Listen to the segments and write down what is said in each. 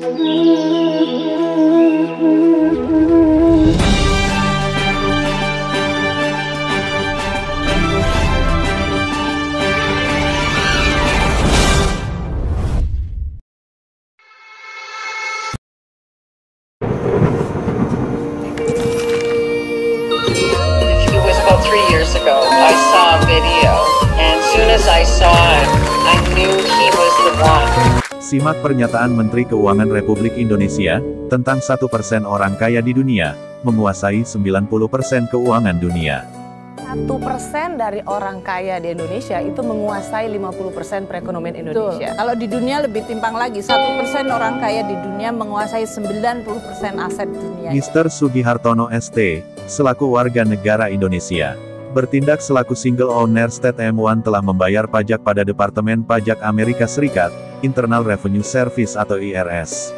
Years ago, I saw a video, and as soon as I saw it, I knew he was the one. Simak pernyataan Menteri Keuangan Republik Indonesia, tentang 1% orang kaya di dunia, menguasai 90% keuangan dunia. 1% dari orang kaya di Indonesia itu menguasai 50% perekonomian Indonesia. Betul. Kalau di dunia lebih timpang lagi, 1% orang kaya di dunia menguasai 90% aset dunia. Mr. Sugihartono ST, selaku warga negara Indonesia, bertindak selaku single owner state M1 telah membayar pajak pada Departemen Pajak Amerika Serikat, Internal Revenue Service atau IRS.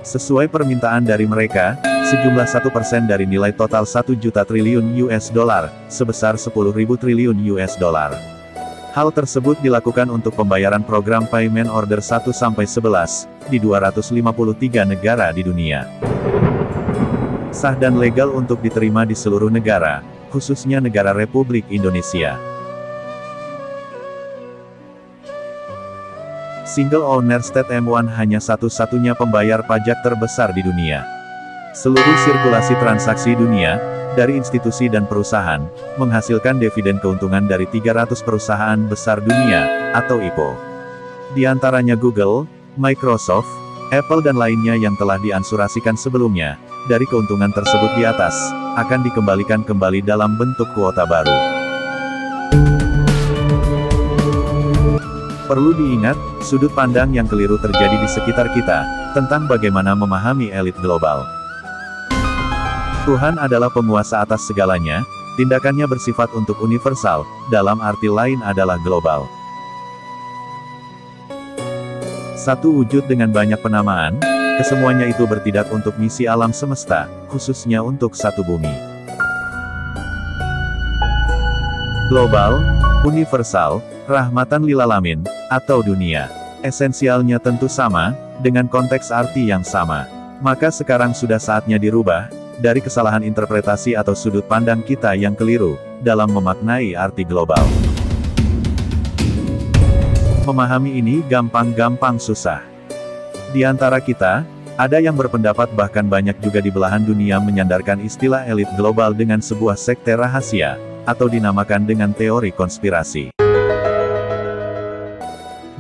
Sesuai permintaan dari mereka, sejumlah 1% dari nilai total 1 juta triliun US dollar, sebesar 10.000 triliun US dollar. Hal tersebut dilakukan untuk pembayaran program Payment Order 1-11, di 253 negara di dunia. Sah dan legal untuk diterima di seluruh negara, khususnya negara Republik Indonesia. Single owner state M1 hanya satu-satunya pembayar pajak terbesar di dunia. Seluruh sirkulasi transaksi dunia, dari institusi dan perusahaan, menghasilkan dividen keuntungan dari 300 perusahaan besar dunia, atau IPO. Di antaranya Google, Microsoft, Apple dan lainnya yang telah diansurasikan sebelumnya, dari keuntungan tersebut di atas, akan dikembalikan kembali dalam bentuk kuota baru. Perlu diingat, sudut pandang yang keliru terjadi di sekitar kita, tentang bagaimana memahami elit global. Tuhan adalah penguasa atas segalanya, tindakannya bersifat untuk universal, dalam arti lain adalah global. Satu wujud dengan banyak penamaan, kesemuanya itu bertindak untuk misi alam semesta, khususnya untuk satu bumi. Global, universal, rahmatan lil alamin, atau dunia. Esensialnya tentu sama, dengan konteks arti yang sama. Maka sekarang sudah saatnya dirubah, dari kesalahan interpretasi atau sudut pandang kita yang keliru, dalam memaknai arti global. Memahami ini gampang-gampang susah. Di antara kita, ada yang berpendapat bahkan banyak juga di belahan dunia menyandarkan istilah elit global dengan sebuah sekte rahasia, atau dinamakan dengan teori konspirasi.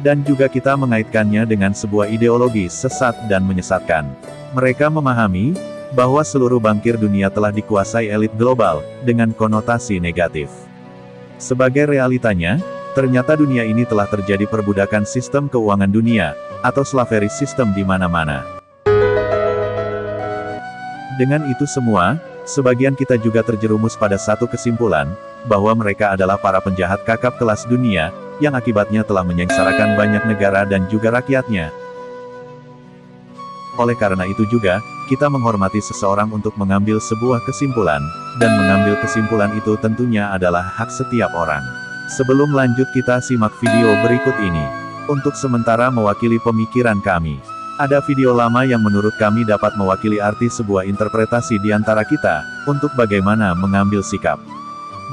Dan juga kita mengaitkannya dengan sebuah ideologi sesat dan menyesatkan. Mereka memahami, bahwa seluruh bankir dunia telah dikuasai elit global, dengan konotasi negatif. Sebagai realitanya, ternyata dunia ini telah terjadi perbudakan sistem keuangan dunia, atau slavery system di mana-mana. Dengan itu semua, sebagian kita juga terjerumus pada satu kesimpulan, bahwa mereka adalah para penjahat kakap kelas dunia, yang akibatnya telah menyengsarakan banyak negara dan juga rakyatnya. Oleh karena itu juga, kita menghormati seseorang untuk mengambil sebuah kesimpulan, dan mengambil kesimpulan itu tentunya adalah hak setiap orang. Sebelum lanjut kita simak video berikut ini. Untuk sementara mewakili pemikiran kami. Ada video lama yang menurut kami dapat mewakili arti sebuah interpretasi di antara kita, untuk bagaimana mengambil sikap.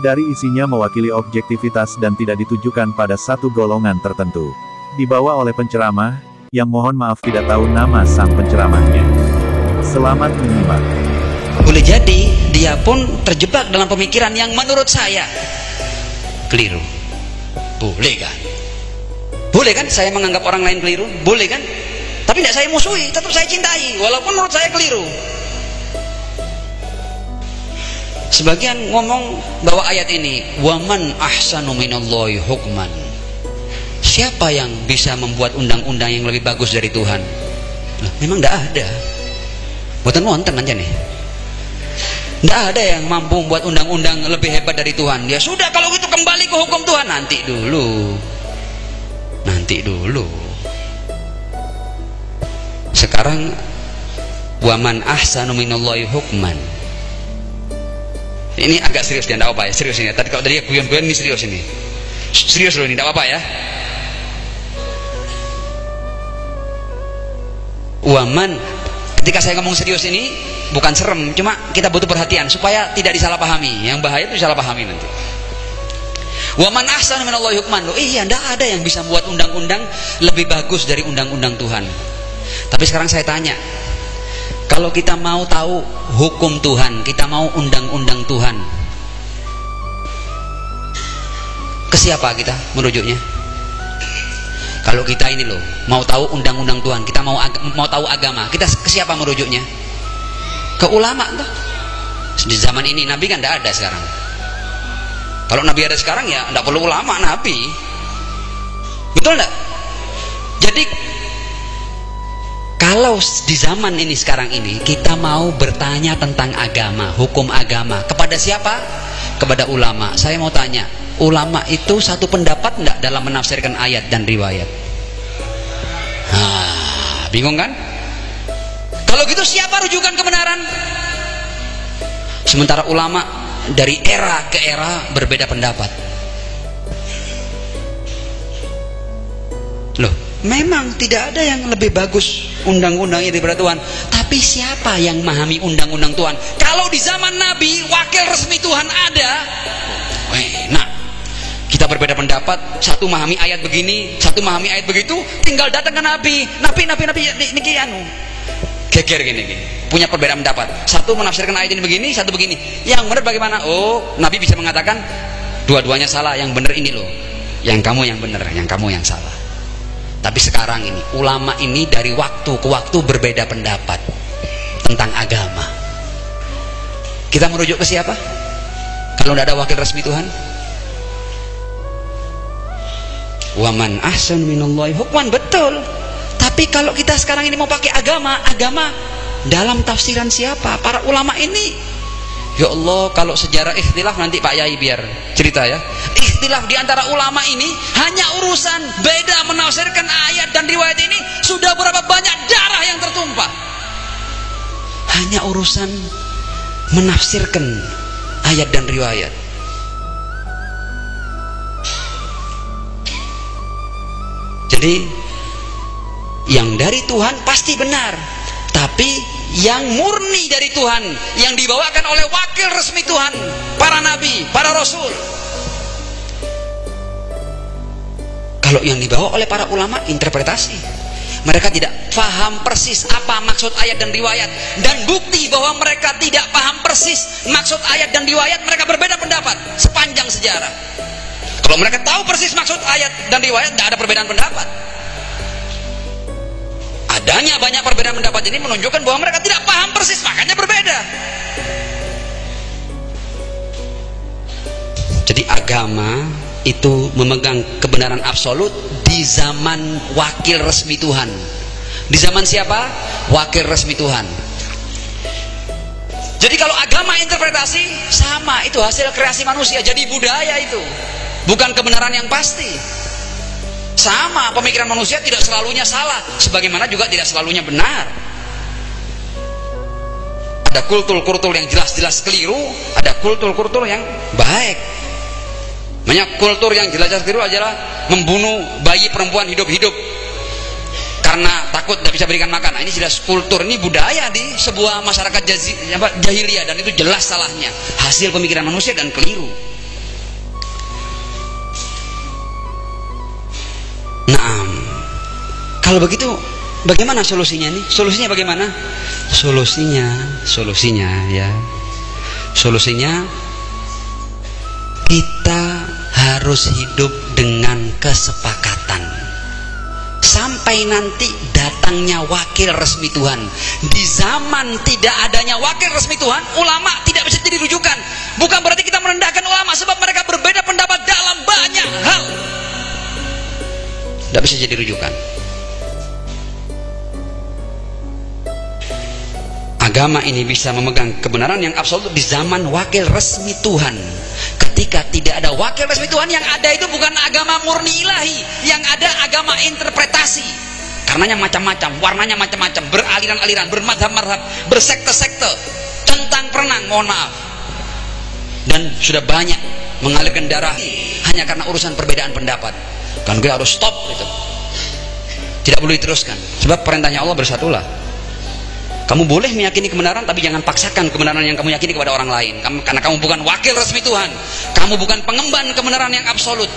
Dari isinya mewakili objektivitas dan tidak ditujukan pada satu golongan tertentu. Dibawa oleh penceramah, yang mohon maaf tidak tahu nama sang penceramahnya. Selamat menyimak. Boleh jadi, dia pun terjebak dalam pemikiran yang menurut saya keliru. Boleh kan? Boleh kan saya menganggap orang lain keliru? Boleh kan? Tapi tidak saya musuhi, tetap saya cintai, walaupun menurut saya keliru. Sebagian ngomong bahwa ayat ini, waman ahsanu minallahi hukman. Siapa yang bisa membuat undang-undang yang lebih bagus dari Tuhan? Nah, memang tidak ada. Buatan wonten aja nih. Tidak ada yang mampu membuat undang-undang lebih hebat dari Tuhan. Ya sudah, kalau gitu kembali ke hukum Tuhan. Nanti dulu. Nanti dulu. Sekarang waman ahsanu minallahi hukman. Ini agak serius dia, tidak apa ya, serius ini. Tadi kalau tadi guyon-guyon, ini serius ini. Serius loh ini, tidak apa ya. Waman, ketika saya ngomong serius ini bukan serem, cuma kita butuh perhatian supaya tidak disalahpahami. Yang bahaya itu disalahpahami nanti. Waman ahsanu minallahi hukman. Loh, iya, ndak ada yang bisa buat undang-undang lebih bagus dari undang-undang Tuhan. Tapi sekarang saya tanya, kalau kita mau tahu hukum Tuhan, kita mau undang-undang Tuhan, ke siapa kita merujuknya? Kalau kita ini loh mau tahu undang-undang Tuhan, kita mau tahu agama, kita ke siapa merujuknya? Ke ulama tuh. Di zaman ini Nabi kan tidak ada sekarang. Kalau Nabi ada sekarang ya tidak perlu ulama, Nabi. Betul enggak? Jadi kalau di zaman ini sekarang ini kita mau bertanya tentang agama, hukum agama, kepada siapa? Kepada ulama. Saya mau tanya, ulama itu satu pendapat enggak dalam menafsirkan ayat dan riwayat? Bingung kan? Kalau gitu siapa rujukan kebenaran? Sementara ulama dari era ke era berbeda pendapat. Loh, memang tidak ada yang lebih bagus undang-undangnya daripada Tuhan. Tapi siapa yang memahami undang-undang Tuhan? Kalau di zaman Nabi wakil resmi Tuhan ada, nah kita berbeda pendapat, satu memahami ayat begini, satu memahami ayat begitu, tinggal datang ke Nabi niki anu geger gini, punya perbedaan pendapat, satu menafsirkan ayat ini begini, satu begini, yang benar bagaimana? Oh, Nabi bisa mengatakan dua-duanya salah, yang benar ini loh, yang kamu yang benar, yang kamu yang salah. Tapi sekarang ini ulama ini dari waktu ke waktu berbeda pendapat tentang agama. Kita merujuk ke siapa kalau tidak ada wakil resmi Tuhan? Waman ahsan minallahi hukman, betul. Tapi kalau kita sekarang ini mau pakai agama dalam tafsiran siapa? Para ulama ini. Ya Allah, kalau sejarah ikhtilaf nanti Pak Yai biar cerita ya. Ikhtilaf di antara ulama ini hanya urusan beda menafsirkan ayat dan riwayat ini, sudah berapa banyak darah yang tertumpah. Hanya urusan menafsirkan ayat dan riwayat. Jadi yang dari Tuhan pasti benar, tapi yang murni dari Tuhan, yang dibawakan oleh wakil resmi Tuhan, para nabi, para rasul. Kalau yang dibawa oleh para ulama interpretasi, mereka tidak paham persis apa maksud ayat dan riwayat, dan bukti bahwa mereka tidak paham persis maksud ayat dan riwayat, mereka berbeda pendapat sepanjang sejarah. Kalau mereka tahu persis maksud ayat dan riwayat, tidak ada perbedaan pendapat. Adanya banyak perbedaan pendapat ini menunjukkan bahwa mereka tidak paham persis, makanya berbeda. Jadi agama itu memegang kebenaran absolut di zaman wakil resmi Tuhan. Di zaman siapa? Wakil resmi Tuhan. Jadi kalau agama interpretasi, sama, itu hasil kreasi manusia, jadi budaya itu, bukan kebenaran yang pasti. Sama, pemikiran manusia tidak selalunya salah, sebagaimana juga tidak selalunya benar. Ada kultur-kultur yang jelas-jelas keliru, ada kultur-kultur yang baik. Banyak kultur yang jelas-jelas keliru adalah membunuh bayi perempuan hidup-hidup karena takut tidak bisa berikan makan. Nah, ini jelas kultur, ini budaya di sebuah masyarakat jahiliyah, dan itu jelas salahnya, hasil pemikiran manusia dan keliru. Nah, kalau begitu bagaimana solusinya nih? Solusinya bagaimana? Solusinya ya. Solusinya kita harus hidup dengan kesepakatan. Sampai nanti datangnya wakil resmi Tuhan. Di zaman tidak adanya wakil resmi Tuhan, ulama tidak bisa jadi rujukan. Bukan berarti kita merendahkan ulama, sebab mereka berbeda pendapat dalam banyak hal. Tidak bisa jadi rujukan. Agama ini bisa memegang kebenaran yang absolut di zaman wakil resmi Tuhan. Ketika tidak ada wakil resmi Tuhan, yang ada itu bukan agama murni ilahi, yang ada agama interpretasi. Karenanya macam-macam, warnanya macam-macam, beraliran-aliran, bermadhab-madhab, bersekte-sekte, centang perenang, mohon maaf. Dan sudah banyak mengalirkan darah hanya karena urusan perbedaan pendapat. Kan gue harus stop gitu. Tidak boleh diteruskan. Sebab perintahnya Allah bersatulah. Kamu boleh meyakini kebenaran, tapi jangan paksakan kebenaran yang kamu yakini kepada orang lain. Karena kamu bukan wakil resmi Tuhan. Kamu bukan pengemban kebenaran yang absolut.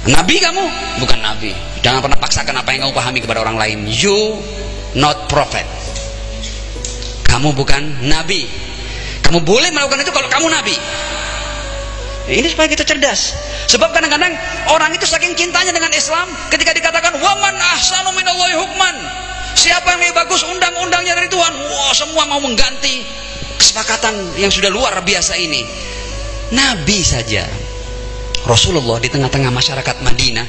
Nabi kamu? Bukan nabi. Jangan pernah paksakan apa yang kamu pahami kepada orang lain. You not prophet. Kamu bukan nabi. Kamu boleh melakukan itu kalau kamu nabi. Ini supaya kita cerdas. Sebab kadang-kadang orang itu saking cintanya dengan Islam, ketika dikatakan waman ahsanu minallahi hukman, siapa yang lebih bagus undang-undangnya dari Tuhan, wah semua mau mengganti kesepakatan yang sudah luar biasa ini. Nabi saja, Rasulullah di tengah-tengah masyarakat Madinah,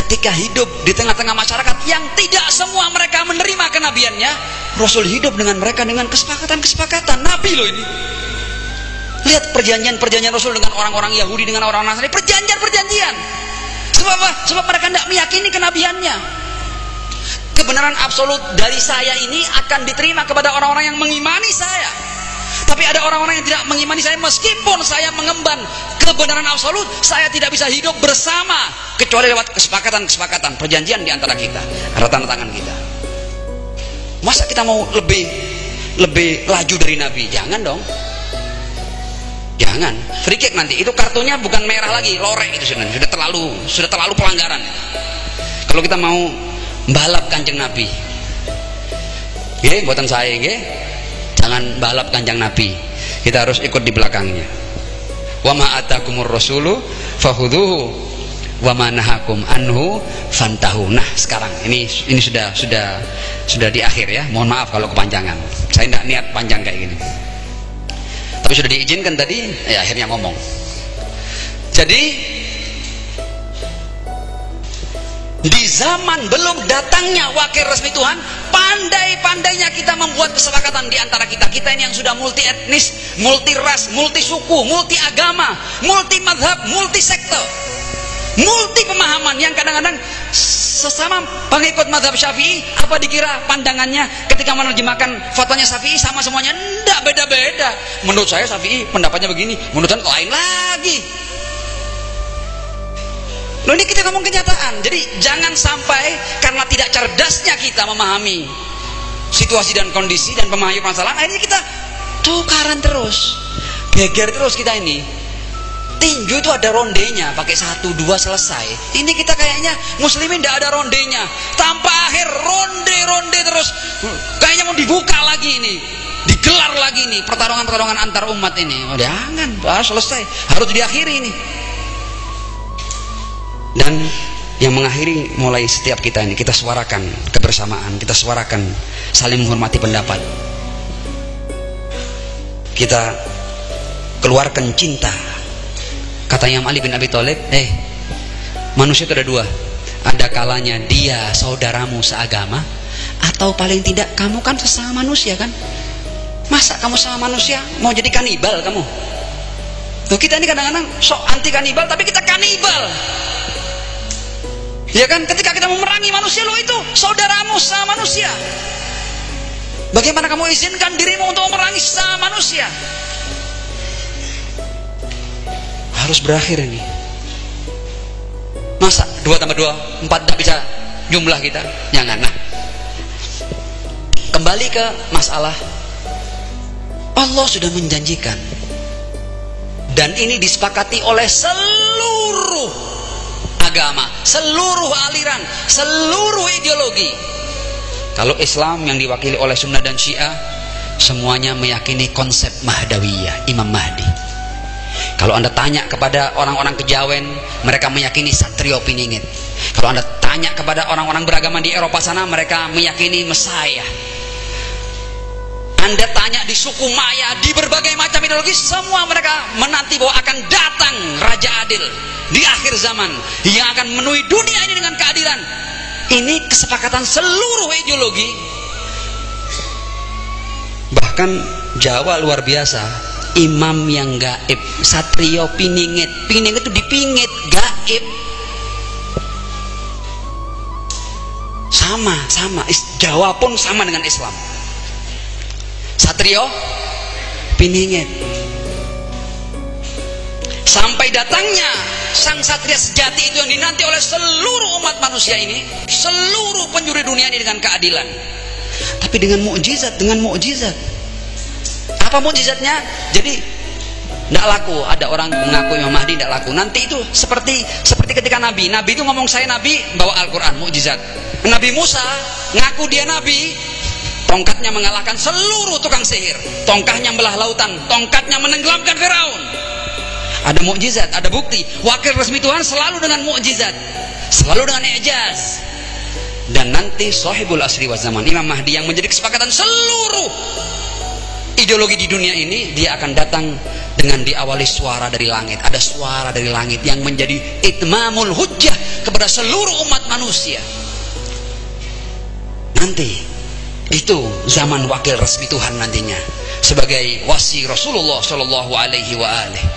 ketika hidup di tengah-tengah masyarakat yang tidak semua mereka menerima kenabiannya, Rasul hidup dengan mereka dengan kesepakatan-kesepakatan. Nabi loh ini. Lihat perjanjian-perjanjian Rasul dengan orang-orang Yahudi, dengan orang-orang Nasrani, perjanjian-perjanjian. Sebab apa? Sebab mereka tidak meyakini kenabiannya. Kebenaran absolut dari saya ini akan diterima kepada orang-orang yang mengimani saya. Tapi ada orang-orang yang tidak mengimani saya, meskipun saya mengemban kebenaran absolut, saya tidak bisa hidup bersama kecuali lewat kesepakatan-kesepakatan, perjanjian di antara kita, ada tanda tangan kita. Masa kita mau lebih laju dari Nabi? Jangan dong. Jangan. Free kick nanti. Itu kartunya bukan merah lagi, lorek itu sudah terlalu pelanggaran. Kalau kita mau balap Kanjeng Nabi, buatan saya, jangan balap Kanjeng Nabi. Kita harus ikut di belakangnya. Wa ma atakumur rasulu fakhudhuhu wa ma nahakum anhu fantahu. Nah, sekarang ini sudah di akhir ya. Mohon maaf kalau kepanjangan. Saya tidak niat panjang kayak gini. Tapi sudah diizinkan tadi, ya akhirnya ngomong. Jadi di zaman belum datangnya wakil resmi Tuhan, pandai-pandainya kita membuat kesepakatan di antara kita. Kita ini yang sudah multi etnis, multi ras, multi suku, multi agama, multi madhab, multi sekte, multi pemahaman, yang kadang-kadang sesama pengikut madhab Syafi'i, apa dikira pandangannya ketika menerjemahkan fatwanya Syafi'i sama semuanya? Enggak, beda-beda. Menurut saya Syafi'i pendapatnya begini, menurut saya lain lagi. Loh, ini kita ngomong kenyataan. Jadi jangan sampai karena tidak cerdasnya kita memahami situasi dan kondisi dan memahami masalah, akhirnya kita tukaran terus, geger terus kita ini. Tinju itu ada rondenya, pakai 1, 2 selesai. Ini kita kayaknya muslimin tidak ada rondenya, tanpa akhir ronde terus. Kayaknya mau dibuka lagi ini, digelar lagi ini pertarungan antar umat ini. Oh, jangan, selesai, harus diakhiri ini. Dan yang mengakhiri mulai setiap kita ini, kita suarakan kebersamaan, kita suarakan saling menghormati pendapat, kita keluarkan cinta. Kata Imam Ali bin Abi Thalib, manusia itu ada dua. Ada kalanya dia saudaramu seagama, atau paling tidak kamu kan sesama manusia kan. Masa kamu sama manusia mau jadi kanibal kamu? Tuh, kita ini kadang-kadang sok anti kanibal, tapi kita kanibal. Ya kan, ketika kita memerangi manusia, lo itu saudaramu sama manusia. Bagaimana kamu izinkan dirimu untuk memerangi sama manusia? Harus berakhir ini. Masa 2 tambah 2 4 tidak bisa jumlah kita? Jangan. Nah, kembali ke masalah, Allah sudah menjanjikan, dan ini disepakati oleh seluruh agama, seluruh aliran, seluruh ideologi. Kalau Islam yang diwakili oleh Sunnah dan Syiah, semuanya meyakini konsep Mahdawiyah, Imam Mahdi. Kalau Anda tanya kepada orang-orang Kejawen, mereka meyakini Satrio Piningit. Kalau Anda tanya kepada orang-orang beragama di Eropa sana, mereka meyakini Mesiah. Anda tanya di suku Maya, di berbagai macam ideologi, semua mereka menanti bahwa akan datang Raja Adil di akhir zaman yang akan memenuhi dunia ini dengan keadilan. Ini kesepakatan seluruh ideologi. Bahkan Jawa luar biasa, imam yang gaib, Satrio Piningit. Piningit itu dipingit, gaib. Sama. Jawa pun sama dengan Islam. Satrio Piningit. Sampai datangnya sang satria sejati itu yang dinanti oleh seluruh umat manusia ini, seluruh penjuru dunia ini dengan keadilan. Tapi dengan mukjizat, Apa mukjizatnya? Jadi tidak laku. Ada orang mengaku Imam Mahdi tidak laku. Nanti itu seperti ketika Nabi itu ngomong saya Nabi, bawa Al-Quran, mukjizat. Nabi Musa ngaku dia Nabi, tongkatnya mengalahkan seluruh tukang sihir, tongkatnya belah lautan, tongkatnya menenggelamkan Firaun. Ada mukjizat, ada bukti. Wakil resmi Tuhan selalu dengan mukjizat, selalu dengan i'jaz. Dan nanti sahibul asri wa zaman, Imam Mahdi yang menjadi kesepakatan seluruh ideologi di dunia ini, dia akan datang dengan diawali suara dari langit. Ada suara dari langit yang menjadi itmamul hujjah kepada seluruh umat manusia. Nanti itu zaman wakil resmi Tuhan nantinya sebagai wasi Rasulullah Shallallahu Alaihi Wasallam.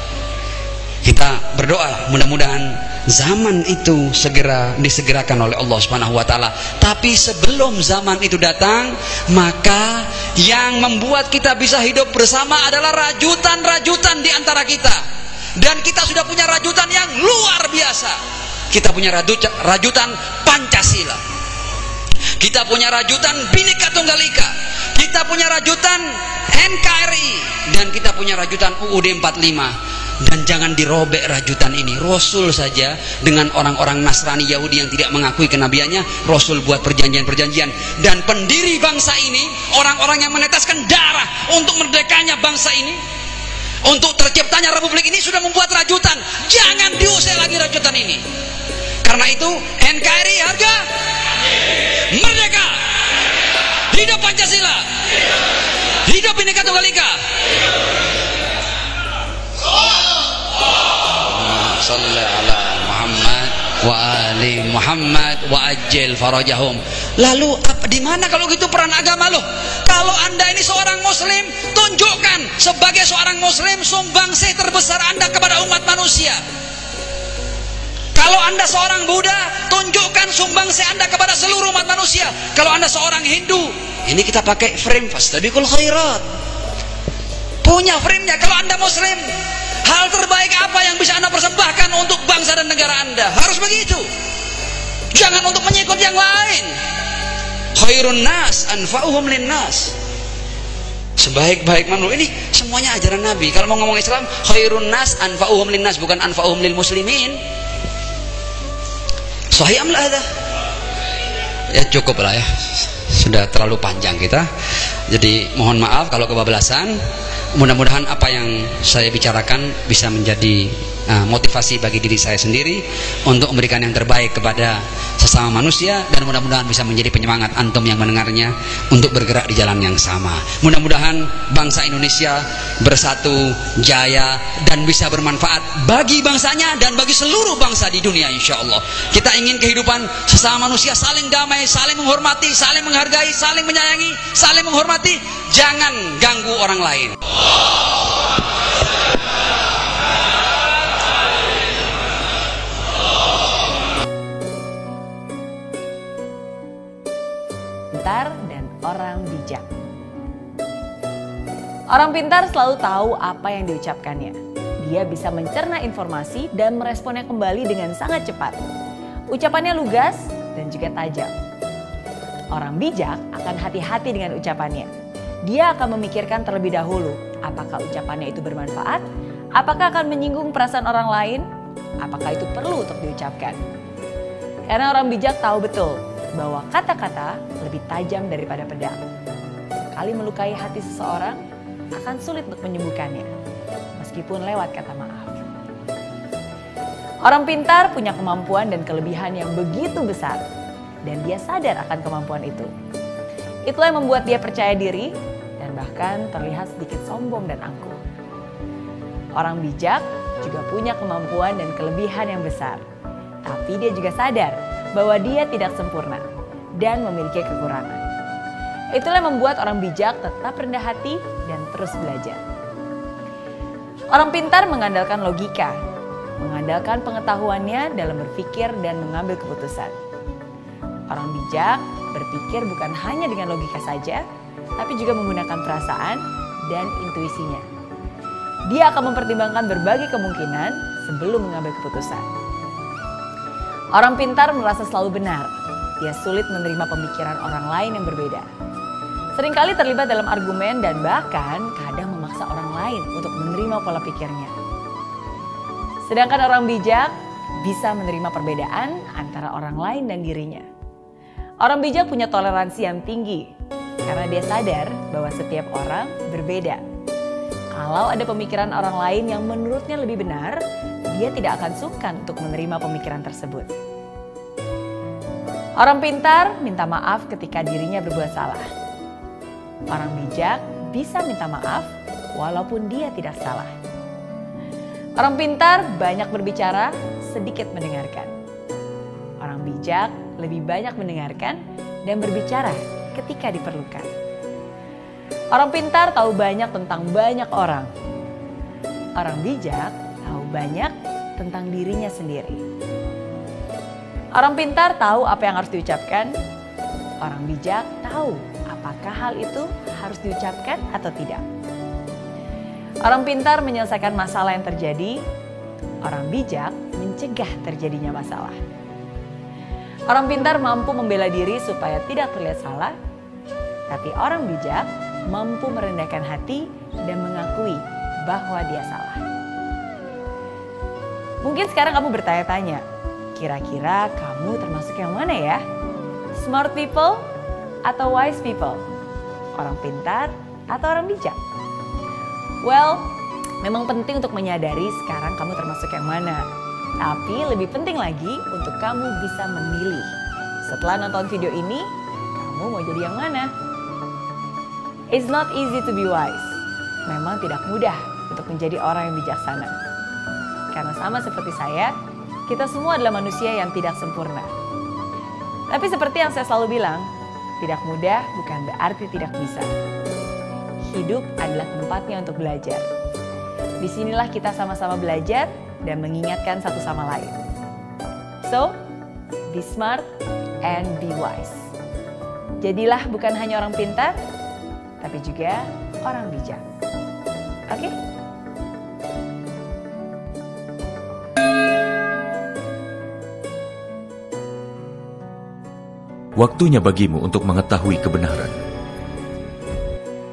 Kita berdoa mudah-mudahan zaman itu segera disegerakan oleh Allah Subhanahu wa taala. Tapi sebelum zaman itu datang, maka yang membuat kita bisa hidup bersama adalah rajutan-rajutan di antara kita. Dan kita sudah punya rajutan yang luar biasa. Kita punya rajutan Pancasila. Kita punya rajutan Bhinneka Tunggal Ika. Kita punya rajutan NKRI dan kita punya rajutan UUD 45. Dan jangan dirobek rajutan ini. Rasul saja dengan orang-orang Nasrani Yahudi yang tidak mengakui kenabiannya, Rasul buat perjanjian-perjanjian. Dan pendiri bangsa ini, orang-orang yang meneteskan darah untuk merdekanya bangsa ini, untuk terciptanya republik ini, sudah membuat rajutan. Jangan diusir lagi rajutan ini. Karena itu NKRI harga merdeka. Hidup Pancasila. Hidup Bhinneka Tunggal Ika. Salli ala Muhammad wa ali Muhammad wa ajil farajahum. Lalu di mana kalau gitu peran agama loh? Kalau Anda ini seorang muslim, tunjukkan sebagai seorang muslim sumbangsih terbesar Anda kepada umat manusia. Kalau Anda seorang Buddha, tunjukkan sumbangsih Anda kepada seluruh umat manusia. Kalau Anda seorang Hindu, ini kita pakai frame fastabiqul khairat. Punya frame-nya. Kalau Anda muslim, hal terbaik apa yang bisa Anda persembahkan untuk bangsa dan negara Anda? Harus begitu. Jangan untuk mengikut yang lain. Khairun nas anfa'uhum linnas. Sebaik-baik manusia. Ini semuanya ajaran Nabi. Kalau mau ngomong Islam, khairun nas anfa'uhum linnas, bukan anfa'uhum lil muslimin. Sahih am la hada? Ya cukup lah ya. Sudah terlalu panjang kita. Jadi mohon maaf kalau kebablasan. Mudah-mudahan apa yang saya bicarakan bisa menjadi motivasi bagi diri saya sendiri untuk memberikan yang terbaik kepada sesama manusia, dan mudah-mudahan bisa menjadi penyemangat antum yang mendengarnya untuk bergerak di jalan yang sama. Mudah-mudahan bangsa Indonesia bersatu, jaya, dan bisa bermanfaat bagi bangsanya dan bagi seluruh bangsa di dunia, insya Allah. Kita ingin kehidupan sesama manusia saling damai, saling menghormati, saling menghargai, saling menyayangi, saling menghormati. Jangan ganggu orang lain. Pintar dan orang bijak. Orang pintar selalu tahu apa yang diucapkannya. Dia bisa mencerna informasi dan meresponnya kembali dengan sangat cepat. Ucapannya lugas dan juga tajam. Orang bijak akan hati-hati dengan ucapannya. Dia akan memikirkan terlebih dahulu apakah ucapannya itu bermanfaat, apakah akan menyinggung perasaan orang lain, apakah itu perlu untuk diucapkan. Karena orang bijak tahu betul bahwa kata-kata lebih tajam daripada pedang. Sekali melukai hati seseorang, akan sulit untuk menyembuhkannya, meskipun lewat kata maaf. Orang pintar punya kemampuan dan kelebihan yang begitu besar, dan dia sadar akan kemampuan itu. Itulah yang membuat dia percaya diri dan bahkan terlihat sedikit sombong dan angkuh. Orang bijak juga punya kemampuan dan kelebihan yang besar, tapi dia juga sadar bahwa dia tidak sempurna dan memiliki kekurangan. Itulah yang membuat orang bijak tetap rendah hati dan terus belajar. Orang pintar mengandalkan logika, mengandalkan pengetahuannya dalam berpikir dan mengambil keputusan. Orang bijak berpikir bukan hanya dengan logika saja, tapi juga menggunakan perasaan dan intuisinya. Dia akan mempertimbangkan berbagai kemungkinan sebelum mengambil keputusan. Orang pintar merasa selalu benar. Dia sulit menerima pemikiran orang lain yang berbeda. Seringkali terlibat dalam argumen dan bahkan kadang memaksa orang lain untuk menerima pola pikirnya. Sedangkan orang bijak bisa menerima perbedaan antara orang lain dan dirinya. Orang bijak punya toleransi yang tinggi karena dia sadar bahwa setiap orang berbeda. Kalau ada pemikiran orang lain yang menurutnya lebih benar, dia tidak akan sungkan untuk menerima pemikiran tersebut. Orang pintar minta maaf ketika dirinya berbuat salah. Orang bijak bisa minta maaf walaupun dia tidak salah. Orang pintar banyak berbicara, sedikit mendengarkan. Orang bijak lebih banyak mendengarkan dan berbicara ketika diperlukan. Orang pintar tahu banyak tentang banyak orang. Orang bijak tahu banyak tentang dirinya sendiri. Orang pintar tahu apa yang harus diucapkan. Orang bijak tahu apakah hal itu harus diucapkan atau tidak. Orang pintar menyelesaikan masalah yang terjadi. Orang bijak mencegah terjadinya masalah. Orang pintar mampu membela diri supaya tidak terlihat salah. Tapi orang bijak mampu merendahkan hati dan mengakui bahwa dia salah. Mungkin sekarang kamu bertanya-tanya, kira-kira kamu termasuk yang mana ya? Smart people atau wise people? Orang pintar atau orang bijak? Well, memang penting untuk menyadari sekarang kamu termasuk yang mana. Tapi lebih penting lagi untuk kamu bisa memilih. Setelah nonton video ini, kamu mau jadi yang mana? It's not easy to be wise. Memang tidak mudah untuk menjadi orang yang bijaksana. Karena sama seperti saya, kita semua adalah manusia yang tidak sempurna. Tapi seperti yang saya selalu bilang, tidak mudah bukan berarti tidak bisa. Hidup adalah tempatnya untuk belajar. Disinilah kita sama-sama belajar dan mengingatkan satu sama lain. So, be smart and be wise. Jadilah bukan hanya orang pintar, tapi juga orang bijak. Oke? Waktunya bagimu untuk mengetahui kebenaran.